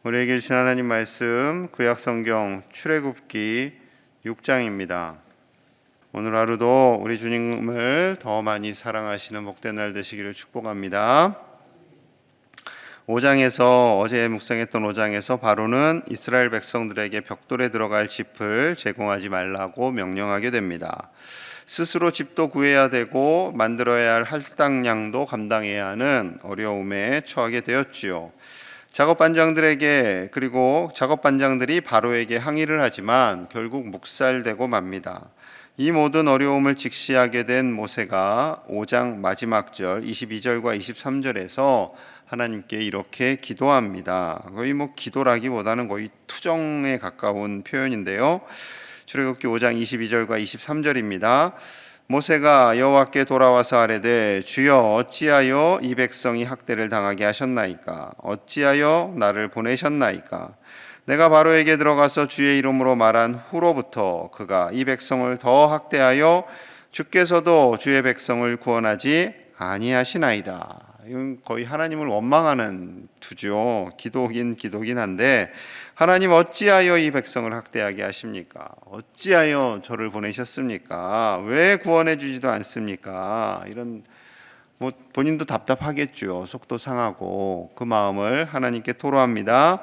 우리에게 주신 하나님 말씀 구약성경 출애굽기 6장입니다. 오늘 하루도 우리 주님을 더 많이 사랑하시는 복된 날 되시기를 축복합니다. 5장에서 어제 묵상했던 5장에서 바로는 이스라엘 백성들에게 벽돌에 들어갈 짚을 제공하지 말라고 명령하게 됩니다. 스스로 집도 구해야 되고 만들어야 할 할당량도 감당해야 하는 어려움에 처하게 되었지요. 그리고 작업반장들이 바로에게 항의를 하지만 결국 묵살되고 맙니다. 이 모든 어려움을 직시하게 된 모세가 5장 마지막 절 22절과 23절에서 하나님께 이렇게 기도합니다. 거의 기도라기보다는 거의 투정에 가까운 표현인데요. 출애굽기 5장 22절과 23절입니다. 모세가 여호와께 돌아와서 아뢰되 주여 어찌하여 이 백성이 학대를 당하게 하셨나이까? 어찌하여 나를 보내셨나이까? 내가 바로에게 들어가서 주의 이름으로 말한 후로부터 그가 이 백성을 더 학대하여 주께서도 주의 백성을 구원하지 아니하시나이다. 이건 거의 하나님을 원망하는 투죠. 기도긴 한데 하나님 어찌하여 이 백성을 학대하게 하십니까? 어찌하여 저를 보내셨습니까? 왜 구원해 주지도 않습니까? 이런 본인도 답답하겠죠. 속도 상하고 그 마음을 하나님께 토로합니다.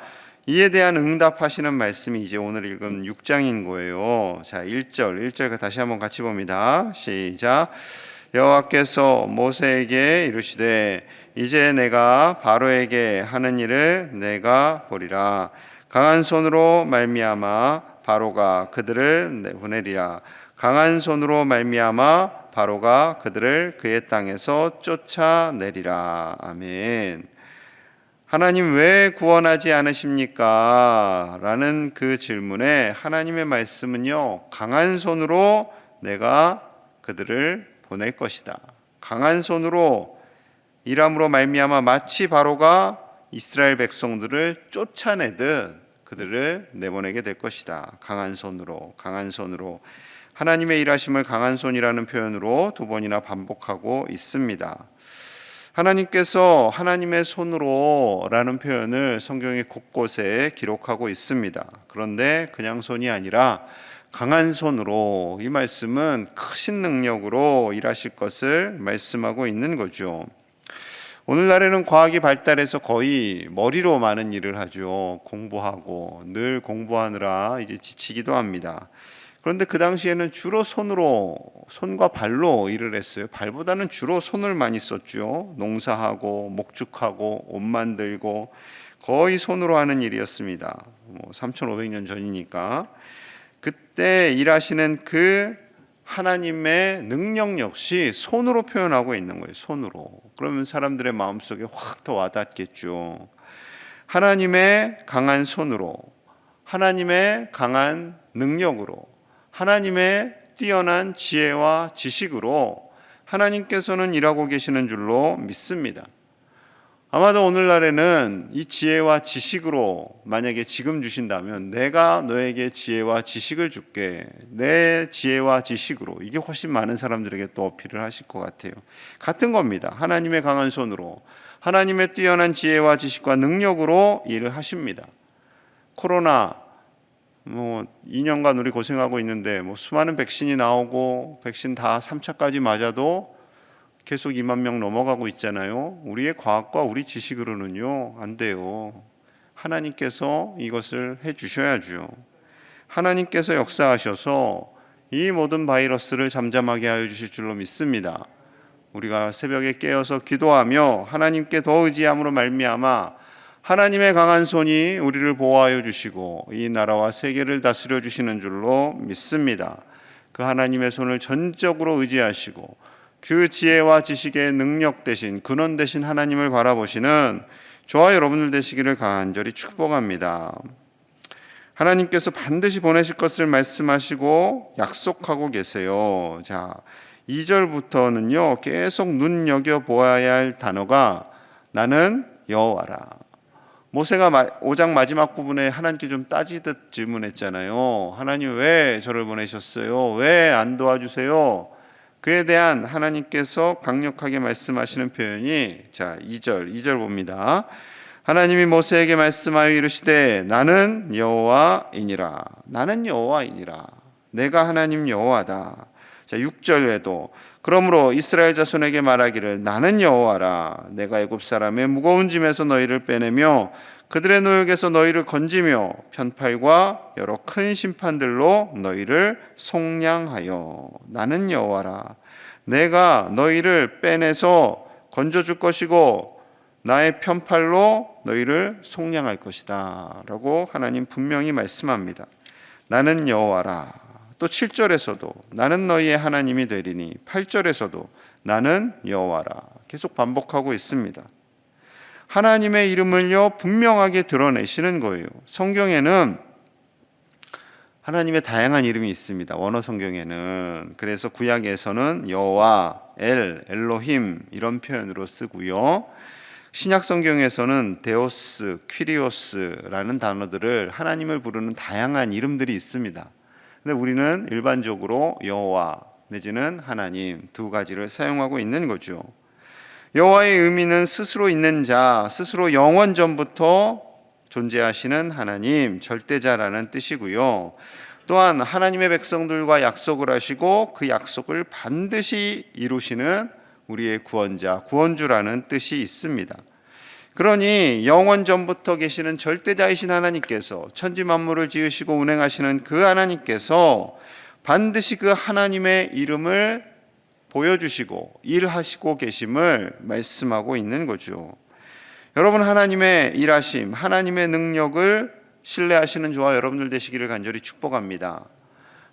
이에 대한 응답하시는 말씀이 이제 오늘 읽은 6장인 거예요. 자, 1절 다시 한번 같이 봅니다. 시작. 여호와께서 모세에게 이르시되 이제 내가 바로에게 하는 일을 내가 보리라. 강한 손으로 말미암아 바로가 그들을 보내리라. 강한 손으로 말미암아 바로가 그들을 그의 땅에서 쫓아내리라. 아멘. 하나님 왜 구원하지 않으십니까? 라는 그 질문에 하나님의 말씀은요, 강한 손으로 내가 그들을 보낼 것이다. 강한 손으로 일함으로 말미암아 마치 바로가 이스라엘 백성들을 쫓아내듯 그들을 내보내게 될 것이다. 강한 손으로 하나님의 일하심을 강한 손이라는 표현으로 두 번이나 반복하고 있습니다. 하나님께서 하나님의 손으로 라는 표현을 성경의 곳곳에 기록하고 있습니다. 그런데 그냥 손이 아니라 강한 손으로, 이 말씀은 크신 능력으로 일하실 것을 말씀하고 있는 거죠. 오늘날에는 과학이 발달해서 거의 머리로 많은 일을 하죠. 공부하고 늘 공부하느라 이제 지치기도 합니다. 그런데 그 당시에는 주로 손과 발로 일을 했어요. 발보다는 주로 손을 많이 썼죠. 농사하고 목축하고 옷 만들고 거의 손으로 하는 일이었습니다. 3,500년 전이니까. 그때 일하시는 그 하나님의 능력 역시 손으로 표현하고 있는 거예요. 손으로. 그러면 사람들의 마음속에 확 더 와닿겠죠. 하나님의 강한 손으로, 하나님의 강한 능력으로, 하나님의 뛰어난 지혜와 지식으로 하나님께서는 일하고 계시는 줄로 믿습니다. 아마도 오늘날에는 이 지혜와 지식으로 만약에 지금 주신다면 내가 너에게 지혜와 지식을 줄게, 내 지혜와 지식으로, 이게 훨씬 많은 사람들에게 또 어필을 하실 것 같아요. 같은 겁니다. 하나님의 강한 손으로, 하나님의 뛰어난 지혜와 지식과 능력으로 일을 하십니다. 코로나 2년간 우리 고생하고 있는데 수많은 백신이 나오고 백신 다 3차까지 맞아도 계속 2만 명 넘어가고 있잖아요. 우리의 과학과 우리 지식으로는요 안 돼요. 하나님께서 이것을 해주셔야죠. 하나님께서 역사하셔서 이 모든 바이러스를 잠잠하게 하여 주실 줄로 믿습니다. 우리가 새벽에 깨어서 기도하며 하나님께 더 의지함으로 말미암아 하나님의 강한 손이 우리를 보호하여 주시고 이 나라와 세계를 다스려 주시는 줄로 믿습니다. 그 하나님의 손을 전적으로 의지하시고 그 지혜와 지식의 능력 대신, 근원 대신 하나님을 바라보시는 저와 여러분들 되시기를 간절히 축복합니다. 하나님께서 반드시 보내실 것을 말씀하시고 약속하고 계세요. 자, 2절부터는요 계속 눈여겨보아야 할 단어가 나는 여호와라. 모세가 5장 마지막 부분에 하나님께 좀 따지듯 질문했잖아요. 하나님 왜 저를 보내셨어요? 왜 안 도와주세요? 그에 대한 하나님께서 강력하게 말씀하시는 표현이, 자, 2절 봅니다. 하나님이 모세에게 말씀하여 이르시되 나는 여호와이니라. 나는 여호와이니라. 내가 하나님 여호와다. 자, 6절에도 그러므로 이스라엘 자손에게 말하기를 나는 여호와라. 내가 애굽 사람의 무거운 짐에서 너희를 빼내며 그들의 노역에서 너희를 건지며 편팔과 여러 큰 심판들로 너희를 속량하여 나는 여호와라. 내가 너희를 빼내서 건져줄 것이고 나의 편팔로 너희를 속량할 것이다 라고 하나님 분명히 말씀합니다. 나는 여호와라. 또 7절에서도 나는 너희의 하나님이 되리니, 8절에서도 나는 여호와라 계속 반복하고 있습니다. 하나님의 이름을요 분명하게 드러내시는 거예요. 성경에는 하나님의 다양한 이름이 있습니다. 원어 성경에는. 그래서 구약에서는 여호와, 엘로힘 이런 표현으로 쓰고요. 신약 성경에서는 데오스, 퀴리오스라는 단어들을 하나님을 부르는 다양한 이름들이 있습니다. 근데 우리는 일반적으로 여호와 내지는 하나님 두 가지를 사용하고 있는 거죠. 여호와의 의미는 스스로 있는 자, 스스로 영원 전부터 존재하시는 하나님, 절대자라는 뜻이고요. 또한 하나님의 백성들과 약속을 하시고 그 약속을 반드시 이루시는 우리의 구원자, 구원주라는 뜻이 있습니다. 그러니 영원 전부터 계시는 절대자이신 하나님께서 천지 만물을 지으시고 운행하시는 그 하나님께서 반드시 그 하나님의 이름을 보여주시고 일하시고 계심을 말씀하고 있는 거죠. 여러분, 하나님의 일하심, 하나님의 능력을 신뢰하시는 저와 여러분들 되시기를 간절히 축복합니다.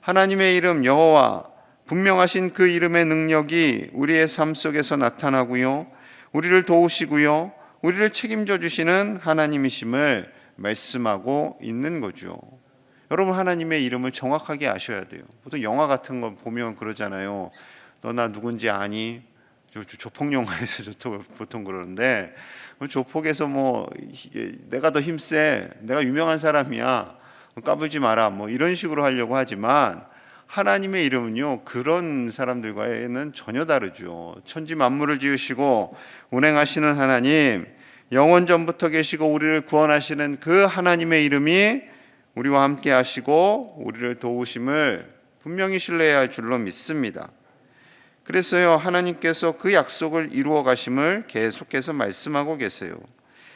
하나님의 이름 여호와, 분명하신 그 이름의 능력이 우리의 삶 속에서 나타나고요, 우리를 도우시고요, 우리를 책임져 주시는 하나님이심을 말씀하고 있는 거죠. 여러분, 하나님의 이름을 정확하게 아셔야 돼요. 보통 영화 같은 거 보면 그러잖아요. 너 나 누군지 아니? 조폭 영화에서 보통 그러는데, 조폭에서 뭐 내가 더 힘세, 내가 유명한 사람이야, 까불지 마라, 뭐 이런 식으로 하려고 하지만 하나님의 이름은요 그런 사람들과는 전혀 다르죠. 천지 만물을 지으시고 운행하시는 하나님, 영원 전부터 계시고 우리를 구원하시는 그 하나님의 이름이 우리와 함께 하시고 우리를 도우심을 분명히 신뢰해야 할 줄로 믿습니다. 그래서요 하나님께서 그 약속을 이루어 가심을 계속해서 말씀하고 계세요.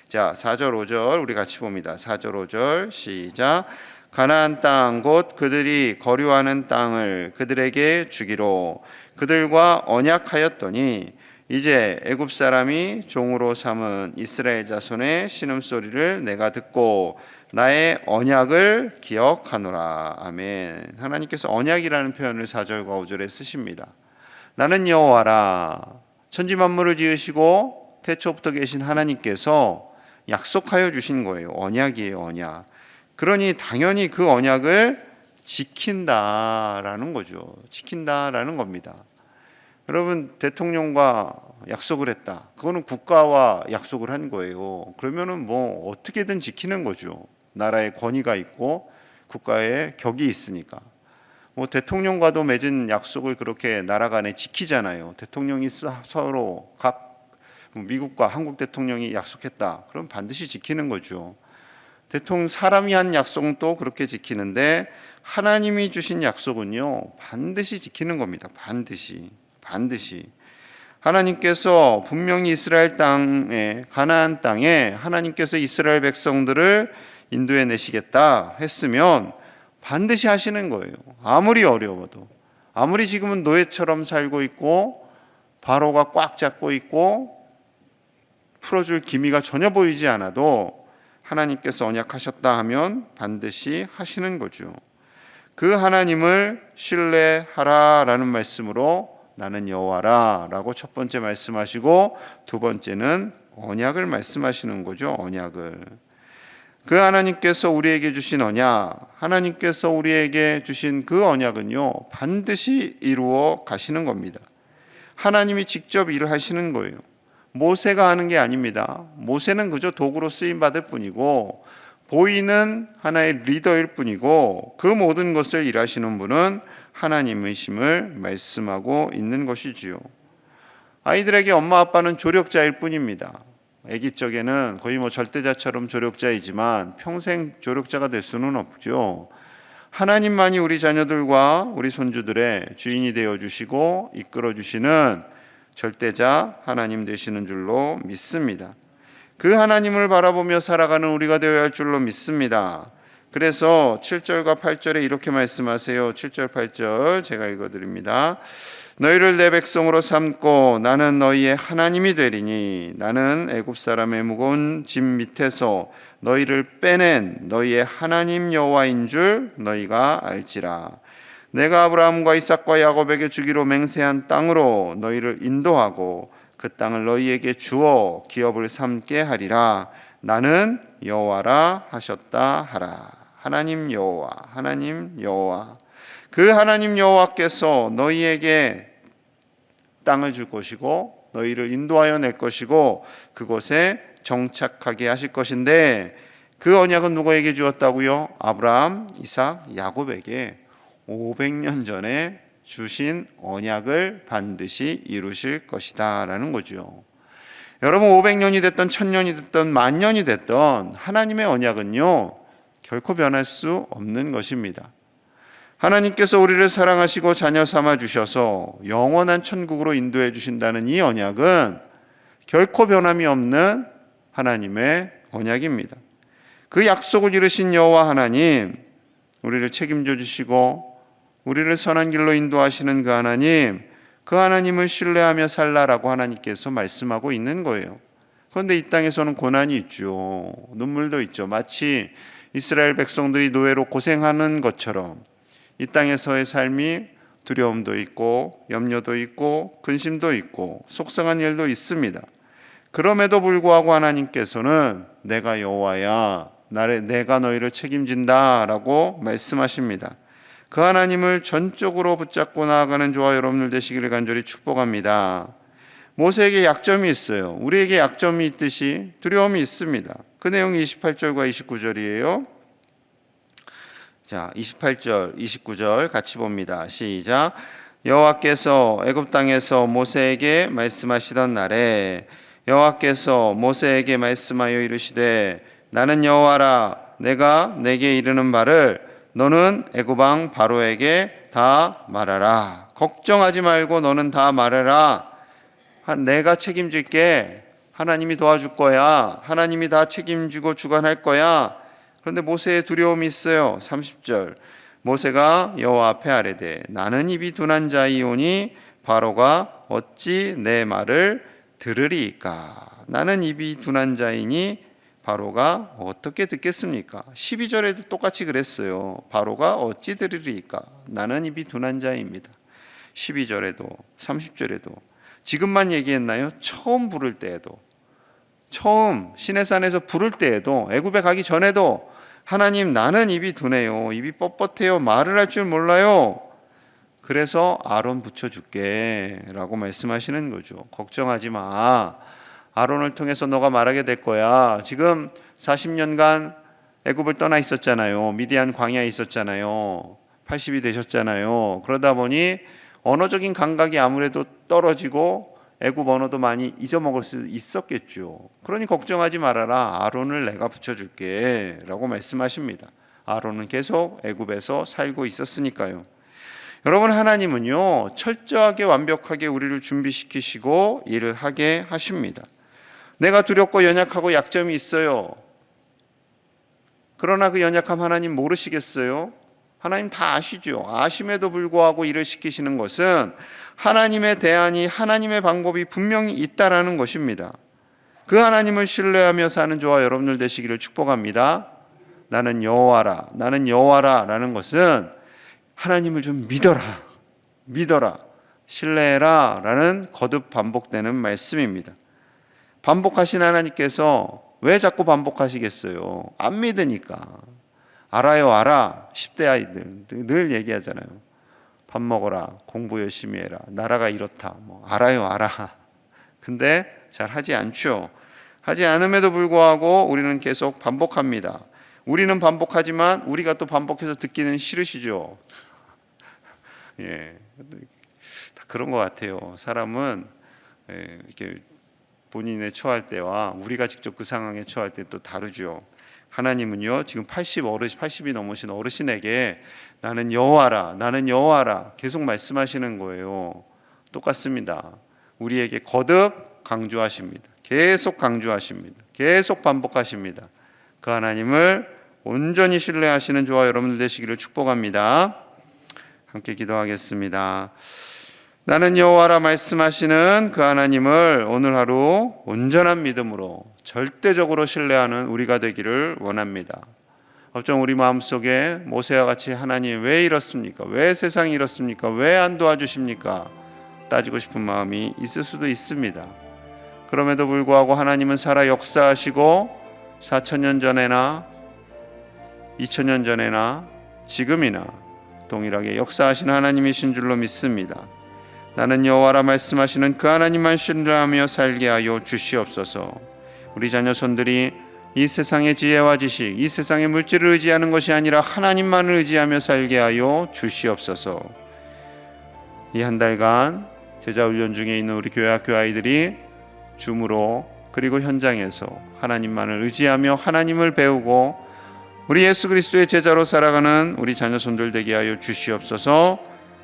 자, 4절 5절 우리 같이 봅니다. 4절 5절 시작. 가나안 땅 곧 그들이 거류하는 땅을 그들에게 주기로 그들과 언약하였더니 이제 애굽 사람이 종으로 삼은 이스라엘 자손의 신음소리를 내가 듣고 나의 언약을 기억하노라. 아멘. 하나님께서 언약이라는 표현을 4절과 5절에 쓰십니다. 나는 여호와라. 천지 만물을 지으시고 태초부터 계신 하나님께서 약속하여 주신 거예요. 언약이에요, 언약. 그러니 당연히 그 언약을 지킨다라는 거죠. 지킨다라는 겁니다. 여러분, 대통령과 약속을 했다. 그거는 국가와 약속을 한 거예요. 그러면은 뭐 어떻게든 지키는 거죠. 나라의 권위가 있고 국가의 격이 있으니까. 뭐 대통령과도 맺은 약속을 그렇게 나라 간에 지키잖아요. 대통령이 서로 각 미국과 한국 대통령이 약속했다. 그럼 반드시 지키는 거죠. 사람이 한 약속도 그렇게 지키는데 하나님이 주신 약속은요 반드시 지키는 겁니다. 반드시. 하나님께서 분명히 이스라엘 땅에, 가나안 땅에 하나님께서 이스라엘 백성들을 인도해 내시겠다 했으면 반드시 하시는 거예요. 아무리 어려워도, 아무리 지금은 노예처럼 살고 있고 바로가 꽉 잡고 있고 풀어줄 기미가 전혀 보이지 않아도 하나님께서 언약하셨다 하면 반드시 하시는 거죠. 그 하나님을 신뢰하라라는 말씀으로 나는 여호와라 라고 첫 번째 말씀하시고 두 번째는 언약을 말씀하시는 거죠. 언약을. 그 하나님께서 우리에게 주신 언약, 하나님께서 우리에게 주신 그 언약은요 반드시 이루어 가시는 겁니다. 하나님이 직접 일을 하시는 거예요. 모세가 하는 게 아닙니다. 모세는 그저 도구로 쓰임받을 뿐이고 보이는 하나의 리더일 뿐이고 그 모든 것을 일하시는 분은 하나님이심을 말씀하고 있는 것이지요. 아이들에게 엄마 아빠는 조력자일 뿐입니다. 아기 적에는 거의 뭐 절대자처럼 조력자이지만 평생 조력자가 될 수는 없죠. 하나님만이 우리 자녀들과 우리 손주들의 주인이 되어 주시고 이끌어 주시는 절대자 하나님 되시는 줄로 믿습니다. 그 하나님을 바라보며 살아가는 우리가 되어야 할 줄로 믿습니다. 그래서 7절과 8절에 이렇게 말씀하세요. 7절 8절 제가 읽어드립니다. 너희를 내 백성으로 삼고 나는 너희의 하나님이 되리니 나는 애굽 사람의 무거운 짐 밑에서 너희를 빼낸 너희의 하나님 여호와인 줄 너희가 알지라. 내가 아브라함과 이삭과 야곱에게 주기로 맹세한 땅으로 너희를 인도하고 그 땅을 너희에게 주어 기업을 삼게 하리라. 나는 여호와라 하셨다 하라. 하나님 여호와, 하나님 여호와. 그 하나님 여호와께서 너희에게 땅을 줄 것이고 너희를 인도하여 낼 것이고 그곳에 정착하게 하실 것인데 그 언약은 누구에게 주었다고요? 아브라함, 이삭, 야곱에게 500년 전에 주신 언약을 반드시 이루실 것이다 라는 거죠. 여러분 500년이 됐던 1000년이 됐던 만년이 됐던 하나님의 언약은요 결코 변할 수 없는 것입니다. 하나님께서 우리를 사랑하시고 자녀 삼아 주셔서 영원한 천국으로 인도해 주신다는 이 언약은 결코 변함이 없는 하나님의 언약입니다. 그 약속을 이루신 여호와 하나님, 우리를 책임져 주시고 우리를 선한 길로 인도하시는 그 하나님을 신뢰하며 살라라고 하나님께서 말씀하고 있는 거예요. 그런데 이 땅에서는 고난이 있죠. 눈물도 있죠. 마치 이스라엘 백성들이 노예로 고생하는 것처럼 이 땅에서의 삶이 두려움도 있고 염려도 있고 근심도 있고 속상한 일도 있습니다. 그럼에도 불구하고 하나님께서는 내가 여호와야, 내가 너희를 책임진다 라고 말씀하십니다. 그 하나님을 전적으로 붙잡고 나아가는 저와 여러분들 되시기를 간절히 축복합니다. 모세에게 약점이 있어요. 우리에게 약점이 있듯이 두려움이 있습니다. 그 내용이 28절과 29절이에요. 자, 28절, 29절 같이 봅니다. 시작. 여호와께서 애굽 땅에서 모세에게 말씀하시던 날에 여호와께서 모세에게 말씀하여 이르시되 나는 여호와라. 내가 내게 이르는 말을 너는 애굽 왕 바로에게 다 말하라. 걱정하지 말고 너는 다 말해라. 내가 책임질게. 하나님이 도와줄 거야. 하나님이 다 책임지고 주관할 거야. 그런데 모세의 두려움이 있어요. 30절. 모세가 여호와 앞에 아뢰되 나는 입이 둔한 자이오니 바로가 어찌 내 말을 들으리이까. 나는 입이 둔한 자이니 바로가 어떻게 듣겠습니까? 12절에도 똑같이 그랬어요. 바로가 어찌 들으리이까. 나는 입이 둔한 자입니다. 12절에도 30절에도 지금만 얘기했나요? 처음 부를 때에도, 처음 시내산에서 부를 때에도, 애굽에 가기 전에도 하나님 나는 입이 둔해요. 입이 뻣뻣해요. 말을 할 줄 몰라요. 그래서 아론 붙여줄게 라고 말씀하시는 거죠. 걱정하지 마. 아론을 통해서 너가 말하게 될 거야. 지금 40년간 애굽을 떠나 있었잖아요. 미디안 광야에 있었잖아요. 80이 되셨잖아요. 그러다 보니 언어적인 감각이 아무래도 떨어지고 애굽 언어도 많이 잊어먹을 수 있었겠죠. 그러니 걱정하지 말아라. 아론을 내가 붙여줄게 라고 말씀하십니다. 아론은 계속 애굽에서 살고 있었으니까요. 여러분, 하나님은요 철저하게 완벽하게 우리를 준비시키시고 일을 하게 하십니다. 내가 두렵고 연약하고 약점이 있어요. 그러나 그 연약함 하나님 모르시겠어요? 하나님 다 아시죠. 아심에도 불구하고 일을 시키시는 것은 하나님의 대안이, 하나님의 방법이 분명히 있다라는 것입니다. 그 하나님을 신뢰하며 사는 저와 여러분들 되시기를 축복합니다. 나는 여호와라, 나는 여호와라 라는 것은 하나님을 좀 믿어라, 신뢰해라 라는 거듭 반복되는 말씀입니다. 반복하신 하나님께서 왜 자꾸 반복하시겠어요? 안 믿으니까. 알아요, 알아. 10대 아이들 늘 얘기하잖아요. 밥 먹어라, 공부 열심히 해라, 나라가 이렇다, 알아요, 알아. 근데 잘 하지 않죠. 하지 않음에도 불구하고 우리는 계속 반복합니다. 우리는 반복하지만 우리가 또 반복해서 듣기는 싫으시죠. 예, 다 그런 것 같아요. 사람은 이렇게 본인에 처할 때와 우리가 직접 그 상황에 처할 때 또 다르죠. 하나님은요, 지금 80이 넘으신 어르신에게 나는 여호와라, 나는 여호와라 계속 말씀하시는 거예요. 똑같습니다. 우리에게 거듭 강조하십니다. 계속 강조하십니다. 계속 반복하십니다. 그 하나님을 온전히 신뢰하시는 저와 여러분들 되시기를 축복합니다. 함께 기도하겠습니다. 나는 여호와라 말씀하시는 그 하나님을 오늘 하루 온전한 믿음으로 절대적으로 신뢰하는 우리가 되기를 원합니다. 어쩜 우리 마음속에 모세와 같이 하나님 왜 이렇습니까? 왜 세상이 이렇습니까? 왜 안 도와주십니까? 따지고 싶은 마음이 있을 수도 있습니다. 그럼에도 불구하고 하나님은 살아 역사하시고 4,000년 전에나 2,000년 전에나 지금이나 동일하게 역사하시는 하나님이신 줄로 믿습니다. 나는 여호와라 말씀하시는 그 하나님만 신뢰하며 살게 하여 주시옵소서. 우리 자녀손들이 이 세상의 지혜와 지식, 이 세상의 물질을 의지하는 것이 아니라 하나님만을 의지하며 살게 하여 주시옵소서. 이 한 달간 제자훈련 중에 있는 우리 교회학교 아이들이 줌으로 그리고 현장에서 하나님만을 의지하며 하나님을 배우고 우리 예수 그리스도의 제자로 살아가는 우리 자녀손들 되게 하여 주시옵소서.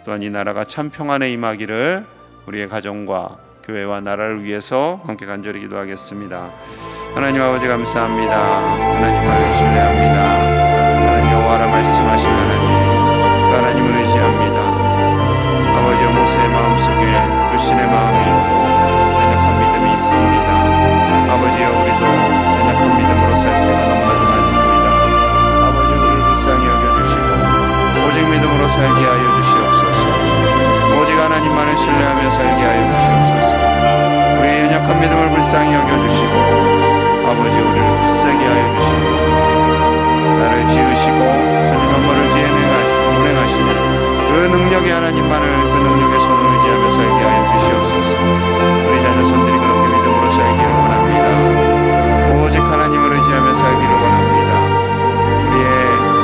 또한 이 나라가 참 평안에 임하기를 우리의 가정과 교회와 나라를 위해서 함께 간절히 기도하겠습니다. 하나님 아버지 감사합니다. 하나님만을 신뢰합니다. 하나님 여호와라 말씀하신 하나님, 그 하나님을 의지합니다. 아버지 모세의 마음속에 불신의 마음이 있고 연약한 믿음이 있습니다. 아버지여 우리도 연약한 믿음으로 살 때가 너무나도 많습니다. 아버지 우리를 불쌍히 여겨주시고 오직 믿음으로 살게 하여 주시옵소서. 오직 하나님만을 신뢰하며 살게 하여 주시옵소서. 우리의 연약한 믿음을 불쌍히 여겨주시고 아버지 우리를 굳세게 하여 주시고 나를 지으시고 천지 만물을 운행하시는 그 능력의 하나님만을 그 능력의 손을 의지하며 살게 하여 주시옵소서. 우리 자녀손들이 그렇게 믿음으로 살기를 원합니다. 오직 하나님을 의지하며 살기를 원합니다. 우리의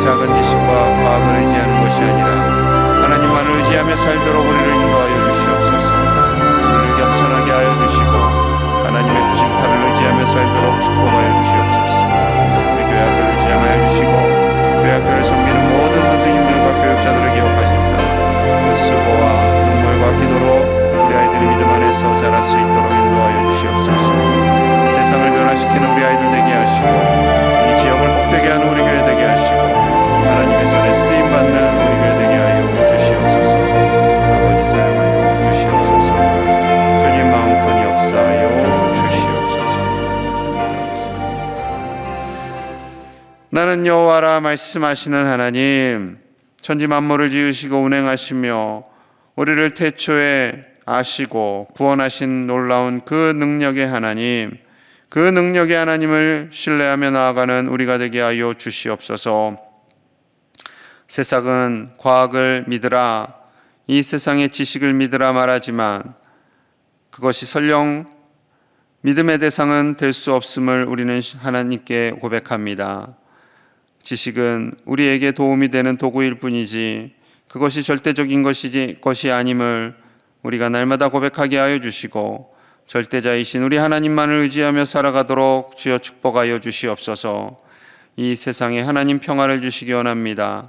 작은 지식과 과학을 의지하는 것이 아니라 하나님만을 의지하며 살도록 우리를 인도하여 주시옵소서. 우리를 겸손하게 하여 주시고 하나님의 크신 팔을 의지하며 살도록 축복하여 주시옵소서. 우리 교회학교를 지향하여 주시고 교회학교를 섬기는 모든 선생님들과 교육자들을 기억하시사 그 수고와 눈물과 기도로 우리 아이들이 믿음 안에서 자랄 수 있도록 인도하여 주시옵소서. 세상을 변화시키는 우리 아이들 되게 하시고 이 지역을 복되게 하는 우리 교회 되게 하시고 하나님의 손에 쓰임받는 우리 교회 되게 하여 주시옵소서. 아버지 사용하여 주시옵소서. 주님 마음껏 역사하여 주시옵소서. 나는 여호와라 말씀하시는 하나님, 천지 만물을 지으시고 운행하시며 우리를 태초에 아시고 구원하신 놀라운 그 능력의 하나님, 그 능력의 하나님을 신뢰하며 나아가는 우리가 되게 하여 주시옵소서. 세상은 과학을 믿으라, 이 세상의 지식을 믿으라 말하지만 그것이 설령 믿음의 대상은 될 수 없음을 우리는 하나님께 고백합니다. 지식은 우리에게 도움이 되는 도구일 뿐이지 그것이 절대적인 것이 아님을 우리가 날마다 고백하게 하여 주시고 절대자이신 우리 하나님만을 의지하며 살아가도록 주여 축복하여 주시옵소서. 이 세상에 하나님 평안을 주시기 원합니다.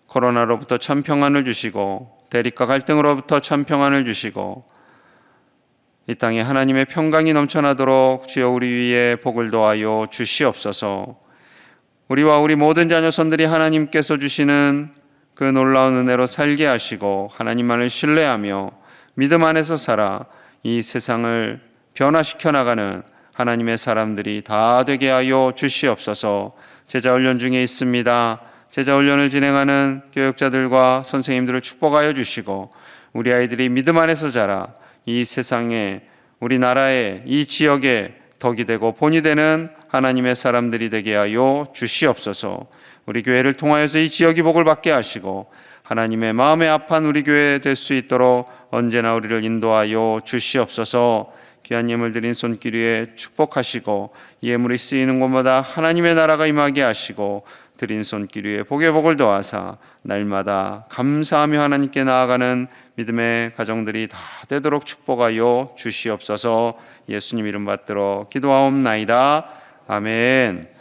코로나로부터 참 평안을 주시고 대립과 갈등으로부터 참 평안을 주시고 이 땅에 하나님의 평강이 넘쳐나도록 주여 우리 위에 복을 더하여 주시옵소서. 우리와 우리 모든 자녀손들이 하나님께서 주시는 그 놀라운 은혜로 살게 하시고 하나님만을 신뢰하며 믿음 안에서 살아 이 세상을 변화시켜 나가는 하나님의 사람들이 다 되게 하여 주시옵소서. 제자훈련 중에 있습니다. 제자훈련을 진행하는 교육자들과 선생님들을 축복하여 주시고 우리 아이들이 믿음 안에서 자라 이 세상에 우리나라에 이 지역에 덕이 되고 본이 되는 하나님의 사람들이 되게 하여 주시옵소서. 우리 교회를 통하여서 이 지역이 복을 받게 하시고 하나님의 마음에 합한 우리 교회 될 수 있도록 언제나 우리를 인도하여 주시옵소서. 귀한 예물 드린 손길 위에 축복하시고 예물이 쓰이는 곳마다 하나님의 나라가 임하게 하시고 드린 손길 위에 복의 복을 더하사 날마다 감사하며 하나님께 나아가는 믿음의 가정들이 다 되도록 축복하여 주시옵소서. 예수님 이름 받들어 기도하옵나이다. 아멘.